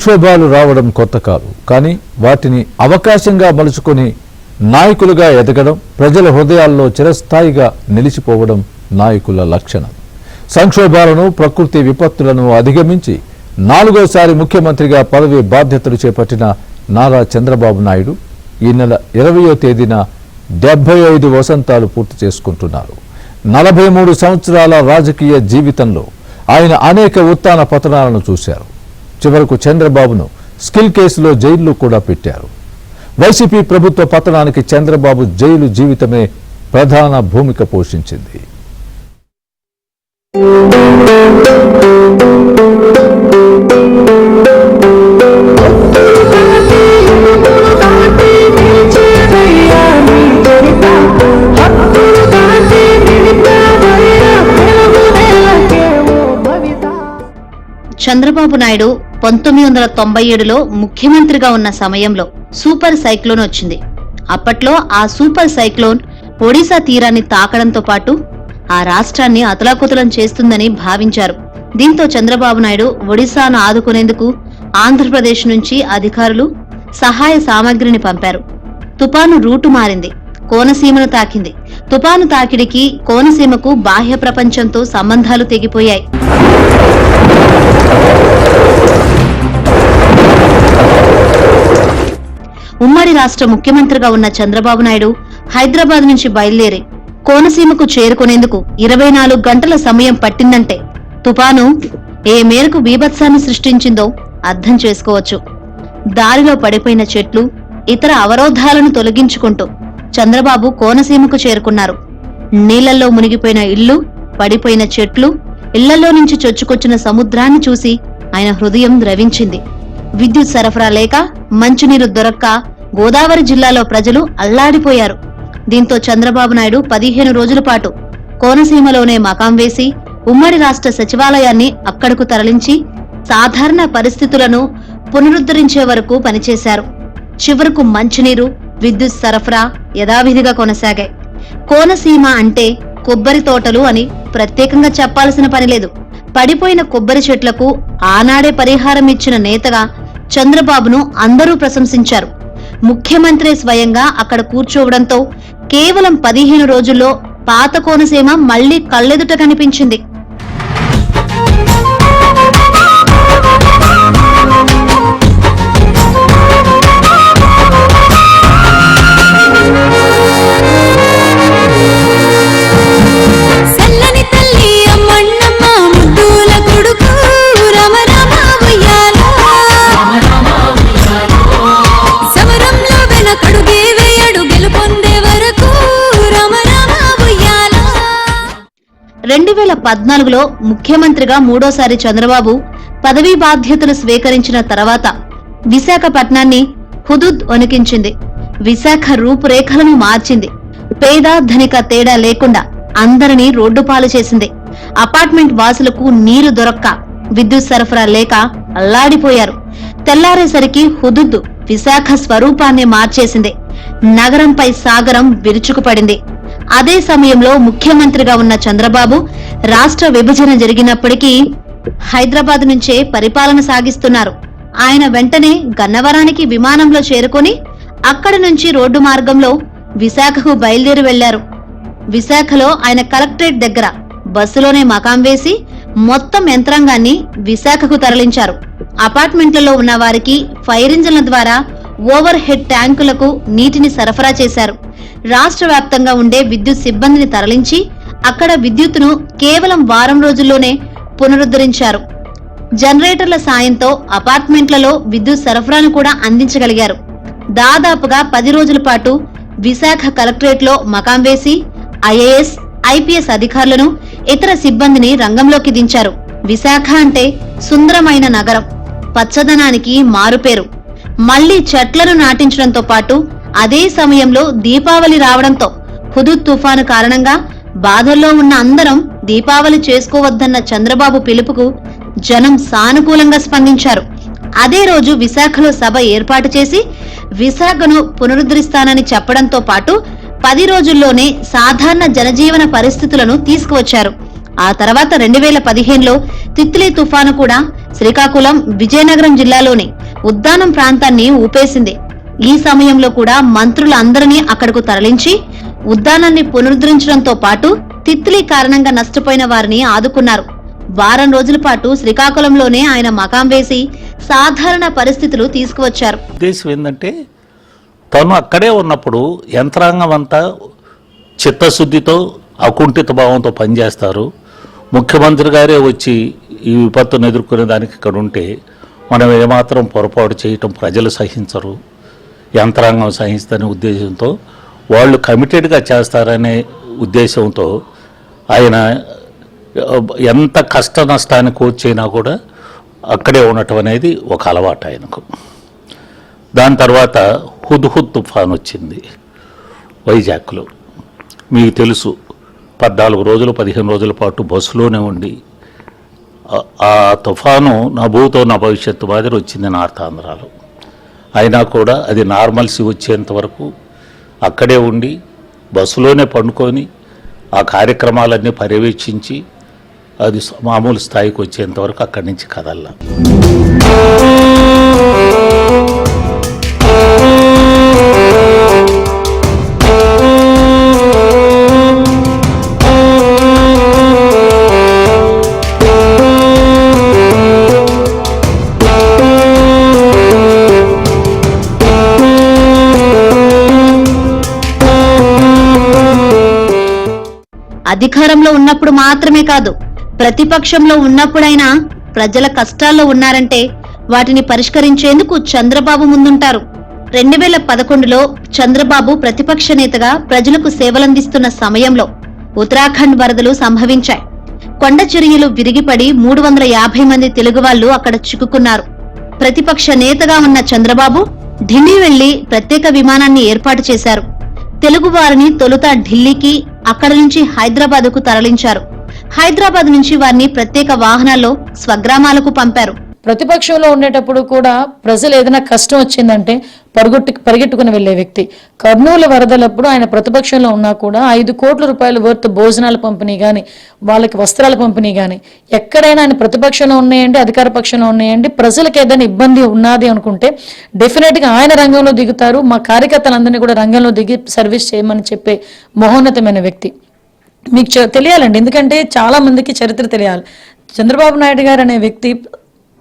సంక్షోభాలు రావడం కొత్త కాదు, కానీ వాటిని అవకాశంగా మలుచుకొని నాయకులుగా ఎదగడం, ప్రజల హృదయాల్లో చిరస్థాయిగా నిలిచిపోవడం నాయకుల లక్షణం. సంక్షోభాలను, ప్రకృతి విపత్తులను అధిగమించి 4వసారి ముఖ్యమంత్రిగా పదవి బాధ్యతలు చేపట్టిన నారా చంద్రబాబు నాయుడు ఈ నెల 20వ తేదీన 75 వసంతాలు పూర్తి చేసుకుంటున్నారు. 43 సంవత్సరాల రాజకీయ జీవితంలో ఆయన అనేక ఉత్థాన పతనాలను చూశారు. చివరకు చంద్రబాబును స్కిల్ కేసులో జైల్లో కూడా పెట్టారు. వైసీపీ ప్రభుత్వ పతనానికి చంద్రబాబు జైలు జీవితమే ప్రధాన భూమిక పోషించింది. చంద్రబాబు నాయుడు 1997లో ముఖ్యమంత్రిగా ఉన్న సమయంలో సూపర్ సైక్లోన్ వచ్చింది. అప్పట్లో ఆ సూపర్ సైక్లోన్ ఒడిశా తీరాన్ని తాకడంతో పాటు ఆ రాష్ట్రాన్ని అతలాకుతలం చేస్తుందని భావించారు. దీంతో చంద్రబాబు నాయుడు ఒడిశాను ఆదుకునేందుకు ఆంధ్రప్రదేశ్ నుంచి అధికారులు సహాయ సామగ్రిని పంపారు. తుపాను రూటు మారింది, కోనసీమను తాకింది. తుపాను తాకిడికి కోనసీమకు బాహ్య ప్రపంచంతో సంబంధాలు తెగిపోయాయి. ఉమ్మడి రాష్ట్ర ముఖ్యమంత్రిగా ఉన్న చంద్రబాబు నాయుడు హైదరాబాద్ నుంచి బయలుదేరి కోనసీమకు చేరుకునేందుకు 24 గంటల సమయం పట్టిందంటే తుపాను ఏ మేరకు బీభత్సాన్ని సృష్టించిందో అర్థం చేసుకోవచ్చు. దారిలో పడిపోయిన చెట్లు, ఇతర అవరోధాలను తొలగించుకుంటూ చంద్రబాబు కోనసీమకు చేరుకున్నారు. నీళ్లలో మునిగిపోయిన ఇళ్లు, పడిపోయిన చెట్లు, ఇళ్లలో నుంచి చొచ్చుకొచ్చిన సముద్రాన్ని చూసి ఆయన హృదయం ద్రవించింది. విద్యుత్ సరఫరా లేక, మంచినీరు దొరక్క గోదావరి జిల్లాలో ప్రజలు అల్లాడిపోయారు. దీంతో చంద్రబాబు నాయుడు 15 రోజుల పాటు కోనసీమలోనే మకాం వేసి ఉమ్మడి రాష్ట్ర సచివాలయాన్ని అక్కడకు తరలించి సాధారణ పరిస్థితులను పునరుద్ధరించే వరకు పనిచేశారు. చివరకు మంచినీరు, విద్యుత్ సరఫరా యథావిధిగా కొనసాగాయి. కోనసీమ అంటే కొబ్బరి తోటలు అని ప్రత్యేకంగా చెప్పాల్సిన పనిలేదు. పడిపోయిన కొబ్బరి చెట్లకు ఆనాడే పరిహారం ఇచ్చిన నేతగా చంద్రబాబును అందరూ ప్రశంసించారు. ముఖ్యమంత్రి స్వయంగా అక్కడ కూర్చోవడంతో కేవలం 15 రోజుల్లో పాత కోనసీమ మళ్లీ కళ్ళెదుట కనిపించింది. పద్నాలుగులో ముఖ్యమంత్రిగా 3వసారి చంద్రబాబు పదవీ బాధ్యతలు స్వీకరించిన తర్వాత విశాఖపట్నాన్ని హుదూద్ వణికించింది. విశాఖ రూపురేఖలను మార్చింది. పేద ధనిక తేడా లేకుండా అందరినీ రోడ్డుపాలు చేసింది. అపార్ట్మెంట్ వాసులకు నీరు దొరక్క, విద్యుత్ సరఫరా లేక అల్లాడిపోయారు. తెల్లారేసరికి హుదూద్ విశాఖ స్వరూపాన్ని మార్చేసింది. నగరంపై సాగరం విరుచుకుపడింది. అదే సమయంలో ముఖ్యమంత్రిగా ఉన్న చంద్రబాబు రాష్ట్ర విభజన జరిగినప్పటికీ హైదరాబాద్ నుంచే పరిపాలన సాగిస్తున్నారు. ఆయన వెంటనే గన్నవరానికి విమానంలో చేరుకొని అక్కడి నుంచి రోడ్డు మార్గంలో విశాఖకు బయలుదేరి వెళ్లారు. విశాఖలో ఆయన కలెక్టరేట్ దగ్గర బస్సులోనే మకాం వేసి మొత్తం యంత్రాంగాన్ని విశాఖకు తరలించారు. అపార్ట్మెంట్లలో ఉన్న వారికి ఫైర్ ఇంజన్ల ద్వారా ఓవర్ హెడ్ ట్యాంకులకు నీటిని సరఫరా చేశారు. రాష్ట్ర వ్యాప్తంగా ఉండే విద్యుత్ సిబ్బందిని తరలించి అక్కడ విద్యుత్తును కేవలం వారం రోజుల్లోనే పునరుద్ధరించారు. జనరేటర్ల సాయంతో అపార్ట్మెంట్లలో విద్యుత్ సరఫరాను కూడా అందించగలిగారు. దాదాపుగా 10 రోజుల పాటు విశాఖ కలెక్టరేట్లో మకాం వేసి ఐఏఎస్, ఐపీఎస్ అధికారులను, ఇతర సిబ్బందిని రంగంలోకి దించారు. విశాఖ అంటే సుందరమైన నగరం, పచ్చదనానికి మారుపేరు. మళ్లీ చెట్లను నాటించడంతో పాటు అదే సమయంలో దీపావళి రావడంతో హుదూద్ తుఫాను కారణంగా బాధల్లో ఉన్న అందరం దీపావళి చేసుకోవద్దన్న చంద్రబాబు పిలుపుకు జనం సానుకూలంగా స్పందించారు. అదే రోజు విశాఖలో సభ ఏర్పాటు చేసి విశాఖను పునరుద్ధరిస్తానని చెప్పడంతో పాటు 10 రోజుల్లోనే సాధారణ జనజీవన పరిస్థితులను తీసుకువచ్చారు. ఆ తర్వాత 2015లో తిత్లీ తుఫాను కూడా శ్రీకాకుళం, విజయనగరం జిల్లాలోని ఉద్దానం ప్రాంతాన్ని ఊపేసింది. ఈ సమయంలో కూడా మంత్రులందరినీ అక్కడకు తరలించి ఉద్దానాన్ని పునరుద్ధరించడంతో పాటు తిత్లీ కారణంగా నష్టపోయిన వారిని ఆదుకున్నారు. వారం రోజుల పాటు శ్రీకాకుళంలోనే ఆయన మకాం వేసి సాధారణ పరిస్థితులు తీసుకువచ్చారు. ఉద్దేశం ఏంటంటే తను అక్కడే ఉన్నప్పుడు యంత్రాంగం అంతా చిత్తశుద్ధితో అకుంఠిత భావంతో పనిచేస్తారు. ముఖ్యమంత్రి గారే వచ్చి ఈ విపత్తును ఎదుర్కొనే దానికి ఇక్కడ ఉంటే మనం ఏమాత్రం పొరపాటు చేయటం ప్రజలు సహించరు, యంత్రాంగం సహిస్తుందనే ఉద్దేశంతో వాళ్ళు కమిటెడ్గా చేస్తారనే ఉద్దేశంతో ఆయన ఎంత కష్ట నష్టానికి వచ్చైనా కూడా అక్కడే ఉండటం అనేది ఒక అలవాటు ఆయనకు. దాని తర్వాత హుద్హుద్ తుఫాన్ వచ్చింది వైజాగ్లో. మీకు తెలుసు, 14 రోజులు 15 రోజుల పాటు బస్సులోనే ఉండి ఆ తుఫాను నా భూతో నా భవిష్యత్తు మాదిరి వచ్చింది నార్త్ ఆంధ్రాలో. అయినా కూడా అది నార్మల్సీ వచ్చేంత వరకు అక్కడే ఉండి బస్సులోనే పండుకొని ఆ కార్యక్రమాలన్నీ పర్యవేక్షించి అది మామూలు స్థాయికి వచ్చేంత వరకు అక్కడి నుంచి కదల్లా. అధికారంలో ఉన్నప్పుడు మాత్రమే కాదు, ప్రతిపక్షంలో ఉన్నప్పుడైనా ప్రజల కష్టాల్లో ఉన్నారంటే వాటిని పరిష్కరించేందుకు చంద్రబాబు ముందుంటారు. 2011లో చంద్రబాబు ప్రతిపక్ష నేతగా ప్రజలకు సేవలందిస్తున్న సమయంలో ఉత్తరాఖండ్ వరదలు సంభవించాయి. కొండ చర్యలు విరిగిపడి 350 మంది తెలుగు వాళ్లు అక్కడ చిక్కుకున్నారు. ప్రతిపక్ష నేతగా ఉన్న చంద్రబాబు ఢిల్లీ వెళ్లి ప్రత్యేక విమానాన్ని ఏర్పాటు చేశారు. తెలుగు వారిని తొలుత ఢిల్లీకి, అక్కడి నుంచి హైదరాబాద్కు తరలించారు. హైదరాబాద్ నుంచి వారిని ప్రత్యేక వాహనాల్లో స్వగ్రామాలకు పంపారు. ప్రతిపక్షంలో ఉండేటప్పుడు కూడా ప్రజలు ఏదైనా కష్టం వచ్చిందంటే పరిగెట్టుకుని వెళ్లే వ్యక్తి. కర్నూలు వరదలప్పుడు ఆయన ప్రతిపక్షంలో ఉన్నా కూడా 5 కోట్ల రూపాయల వర్త్ భోజనాల పంపిణీ గాని, వాళ్ళకి వస్త్రాల పంపిణీ గాని, ఎక్కడైనా ఆయన ప్రతిపక్షంలో ఉన్నాయండి, అధికార పక్షంలో ఉన్నాయండి, ప్రజలకు ఏదైనా ఇబ్బంది ఉన్నది అనుకుంటే డెఫినెట్ గా ఆయన రంగంలో దిగుతారు. మా కార్యకర్తలందరినీ కూడా రంగంలో దిగి సర్వీస్ చేయమని చెప్పే మహోన్నతమైన వ్యక్తి. మీకు తెలియాలండి, ఎందుకంటే చాలా మందికి చరిత్ర తెలియాలి. చంద్రబాబు నాయుడు గారు అనే వ్యక్తి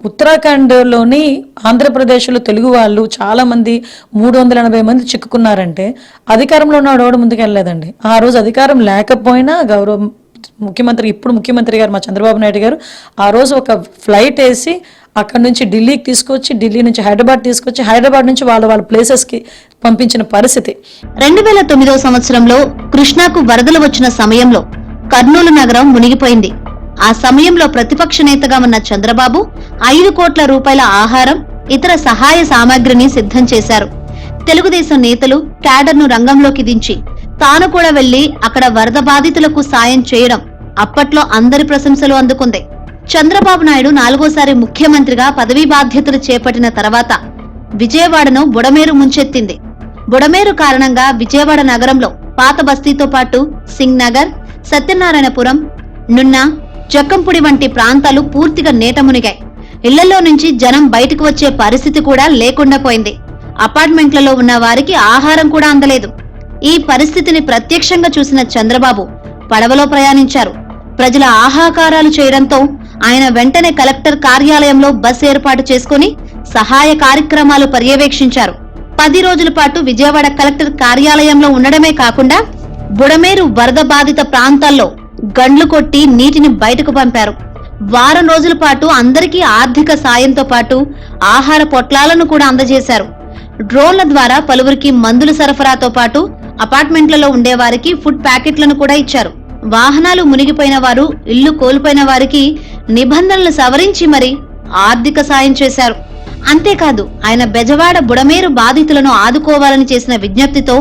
ఉత్తరాఖండ్లోని ఆంధ్రప్రదేశ్లో తెలుగు వాళ్ళు చాలా మంది 380 మంది చిక్కుకున్నారంటే అధికారంలో ఉన్నవాడు ముందుకు వెళ్ళలేదండి. ఆ రోజు అధికారం లేకపోయినా గౌరవ ముఖ్యమంత్రి, ఇప్పుడు ముఖ్యమంత్రి గారు మా చంద్రబాబు నాయుడు గారు ఆ రోజు ఒక ఫ్లైట్ వేసి అక్కడి నుంచి ఢిల్లీకి తీసుకొచ్చి, ఢిల్లీ నుంచి హైదరాబాద్ తీసుకొచ్చి, హైదరాబాద్ నుంచి వాళ్ళ ప్లేసెస్ కి పంపించిన పరిస్థితి. 2009వ సంవత్సరంలో కృష్ణాకు వరదలు వచ్చిన సమయంలో కర్నూలు నగరం మునిగిపోయింది. ఆ సమయంలో ప్రతిపక్ష నేతగా ఉన్న చంద్రబాబు 5 కోట్ల రూపాయల ఆహారం, ఇతర సహాయ సామాగ్రిని సిద్ధం చేశారు. తెలుగుదేశం నేతలు క్యాడర్ను రంగంలోకి దించి తాను కూడా వెళ్లి అక్కడ వరద బాధితులకు సాయం చేయడం అప్పట్లో అందరి ప్రశంసలు అందుకుంది. చంద్రబాబు నాయుడు 4వసారి ముఖ్యమంత్రిగా పదవీ బాధ్యతలు చేపట్టిన తర్వాత విజయవాడను బుడమేరు ముంచెత్తింది. బుడమేరు కారణంగా విజయవాడ నగరంలో పాత బస్తీతో పాటు సింగ్ నగర్, సత్యనారాయణపురం, నున్న, జక్కంపుడి వంటి ప్రాంతాలు పూర్తిగా నీట మునిగాయి. ఇళ్లలో నుంచి జనం బయటకు వచ్చే పరిస్థితి కూడా లేకుండా పోయింది. అపార్ట్మెంట్లలో ఉన్న వారికి ఆహారం కూడా అందలేదు. ఈ పరిస్థితిని ప్రత్యక్షంగా చూసిన చంద్రబాబు పడవలో ప్రయాణించారు. ప్రజల ఆహాకారాలు చేయడంతో ఆయన వెంటనే కలెక్టర్ కార్యాలయంలో బస్ ఏర్పాటు చేసుకుని సహాయ కార్యక్రమాలు పర్యవేక్షించారు. 10 రోజుల పాటు విజయవాడ కలెక్టర్ కార్యాలయంలో ఉండడమే కాకుండా బుడమేరు వరద బాధిత ప్రాంతాల్లో గండ్లు కొట్టి నీటిని బయటకు పంపారు. వారం రోజుల పాటు అందరికీ ఆర్థిక సాయంతో పాటు ఆహార పొట్లాలను కూడా అందజేశారు. డ్రోన్ల ద్వారా పలువురికి మందుల సరఫరాతో పాటు అపార్ట్మెంట్లలో ఉండేవారికి ఫుడ్ ప్యాకెట్లను కూడా ఇచ్చారు. వాహనాలు మునిగిపోయిన వారు, ఇల్లు కోల్పోయిన వారికి నిబంధనలు సవరించి మరి ఆర్థిక సాయం చేశారు. అంతేకాదు ఆయన బెజవాడ బుడమేరు బాధితులను ఆదుకోవాలని చేసిన విజ్ఞప్తితో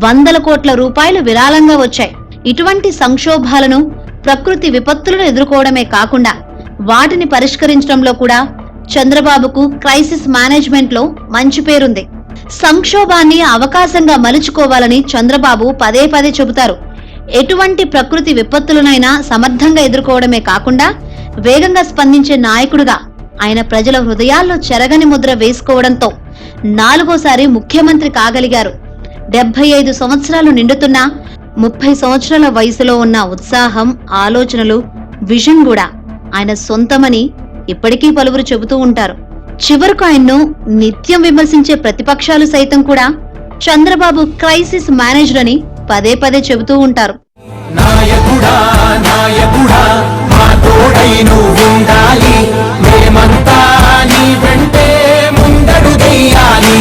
100 కోట్ల రూపాయలు విరాళంగా వచ్చాయి. ఇటువంటి సంక్షోభాలను, ప్రకృతి విపత్తులను ఎదుర్కోవడమే కాకుండా వాటిని పరిష్కరించడంలో కూడా చంద్రబాబుకు క్రైసిస్ మేనేజ్మెంట్ లో మంచి పేరుంది. సంక్షోభాన్ని అవకాశంగా మలుచుకోవాలని చంద్రబాబు పదే పదే చెబుతారు. ఎటువంటి ప్రకృతి విపత్తులనైనా సమర్థంగా ఎదుర్కోవడమే కాకుండా వేగంగా స్పందించే నాయకుడిగా ఆయన ప్రజల హృదయాల్లో చెరగని ముద్ర వేసుకోవడంతో 4వసారి ముఖ్యమంత్రి కాగలిగారు. 75 సంవత్సరాలు నిండుతున్నా 30 సంవత్సరాల వయసులో ఉన్న ఉత్సాహం, ఆలోచనలు, విజన్ కూడా ఆయన సొంతమని ఇప్పటికీ పలువురు చెబుతూ ఉంటారు. చివరకు ఆయన్ను నిత్యం విమర్శించే ప్రతిపక్షాలు సైతం కూడా చంద్రబాబు క్రైసిస్ మేనేజర్ అని పదే పదే చెబుతూ ఉంటారు. నాయకుడా నాయకుడా మా తోడై నువ్వుండాలి, మేమంతా నీ వెంటే ముందడుగెయ్యాలి.